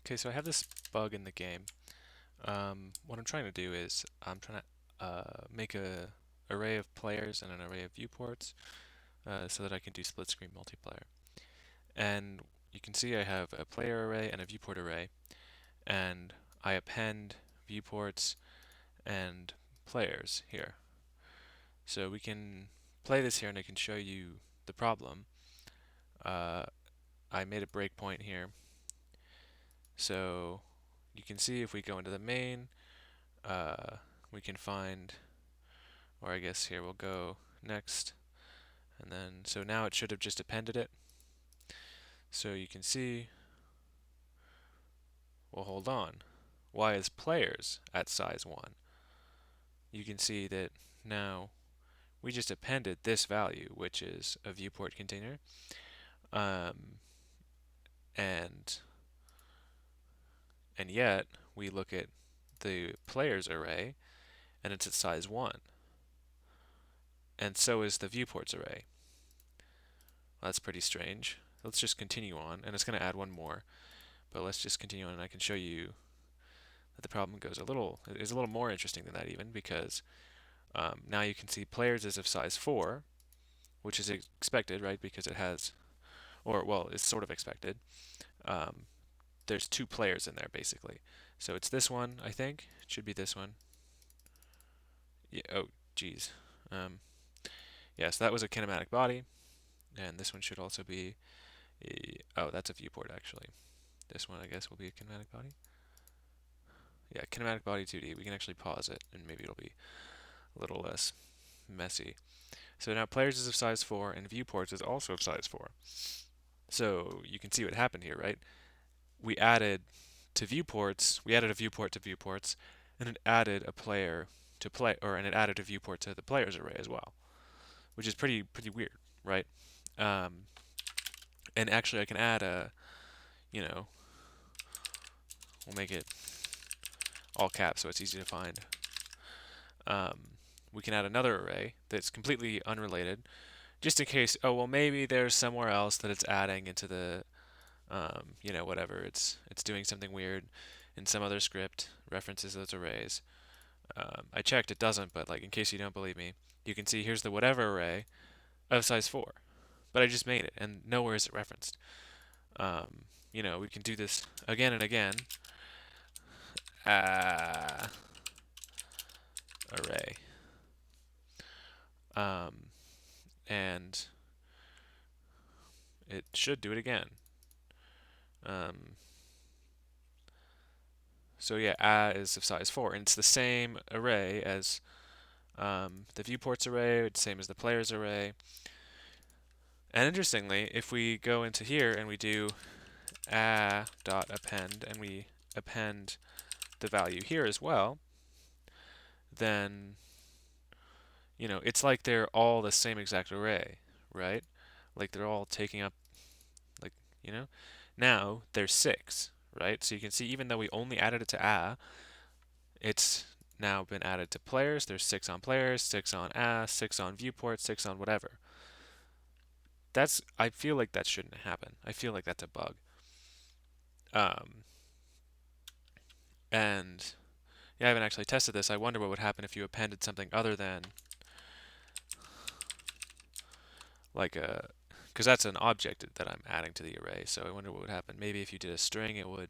Okay, so I have this bug in the game. What I'm trying to do is I'm trying to make a array of players and an array of viewports so that I can do split screen multiplayer. And you can see I have a player array and a viewport array, and I append viewports and players here. So we can play this here and I can show you the problem. Uh, I made a breakpoint here. So you can see if we go into the main, uh, we can find, or I guess here we'll go next, and then so now it should have just appended it. So you can see, well, hold on, why is players at size 1? You can see that now we just appended this value, which is a viewport container, um, and yet we look at the players array and it's at size 1, and so is the viewports array. Well, that's pretty strange. Let's just continue on, and it's going to add one more. But let's just continue on, and I can show you that the problem is a little more interesting than that even, because now you can see players is of size 4, which is expected, right? Because it has, or well, it's sort of expected. Um, there's 2 players in there basically. So it's this one, I think. It should be this one. Yeah. Oh, geez. Yeah. So that was a kinematic body, and this one should also be. Oh, that's a viewport actually. This one, I guess, will be a kinematic body. Yeah, kinematic body 2D. We can actually pause it, and maybe it'll be a little less messy. So now players is of size 4, and viewports is also of size 4. So you can see what happened here, right? We added to viewports, we added a viewport to viewports, and it added a player to play, and it added a viewport to the players array as well, which is pretty weird, right? Um, and actually, I can add a, you know, we'll make it all caps so it's easy to find. We can add another array that's completely unrelated, just in case. Oh well, maybe there's somewhere else that it's adding into the, whatever. It's doing something weird in some other script references those arrays. I checked, it doesn't, but like in case you don't believe me, you can see here's the whatever array of size 4, but I just made it, and nowhere is it referenced. We can do this again and again. Array. And it should do it again. So yeah, is of size 4, and it's the same array as the viewports array, it's the same as the players array. And interestingly, if we go into here and we do dot append, and we append the value here as well, then it's like they're all the same exact array, right? Like they're all taking up, like now there's 6, right? So you can see even though we only added it to it's now been added to players. There's 6 on players, 6 on 6 on viewport, 6 on whatever. I feel like that shouldn't happen. I feel like that's a bug. Um, and yeah, I haven't actually tested this. I wonder what would happen if you appended something other than like a, because that's an object that I'm adding to the array. So I wonder what would happen. Maybe if you did a string, it would.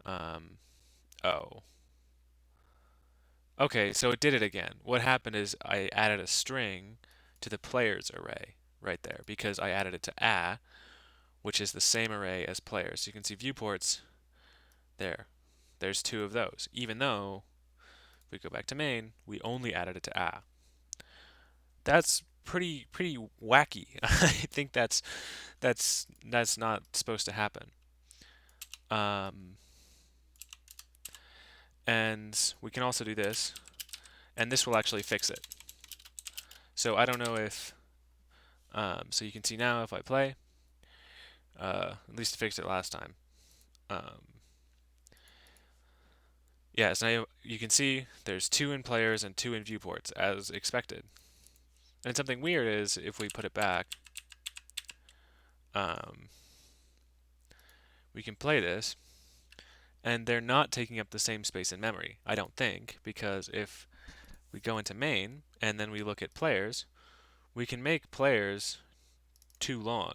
Um, oh. Okay, so it did it again. What happened is I added a string to the players array right there because I added it to which is the same array as players. So you can see viewports there. There's 2 of those, even though if we go back to main, we only added it to That's pretty wacky. I think that's not supposed to happen. And we can also do this, and this will actually fix it. So I don't know if so you can see now if I play, at least it fixed it last time. Yeah, so now you can see there's 2 in players and 2 in viewports as expected. And something weird is if we put it back, we can play this, and they're not taking up the same space in memory, I don't think, because if we go into main and then we look at players, we can make players too long.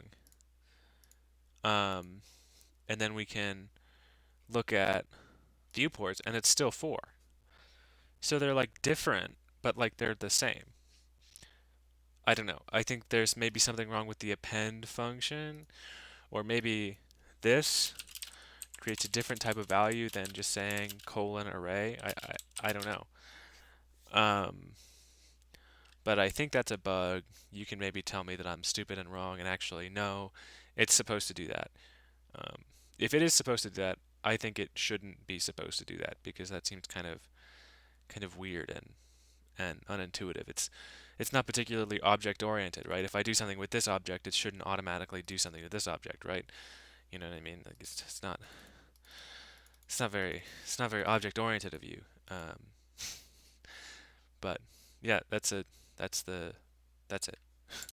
Um, and then we can look at viewports and it's still 4. So they're like different, but like they're the same. I don't know. I think there's maybe something wrong with the append function, or maybe this creates a different type of value than just saying colon array. I don't know. Um, but I think that's a bug. You can maybe tell me that I'm stupid and wrong, and actually, no, it's supposed to do that. Um, if it is supposed to do that, I think it shouldn't be supposed to do that because that seems kind of weird and unintuitive. It's not particularly object oriented, right? If I do something with this object, it shouldn't automatically do something to this object, right? You know what I mean? Like it's not very object oriented of you. But yeah, that's the that's it.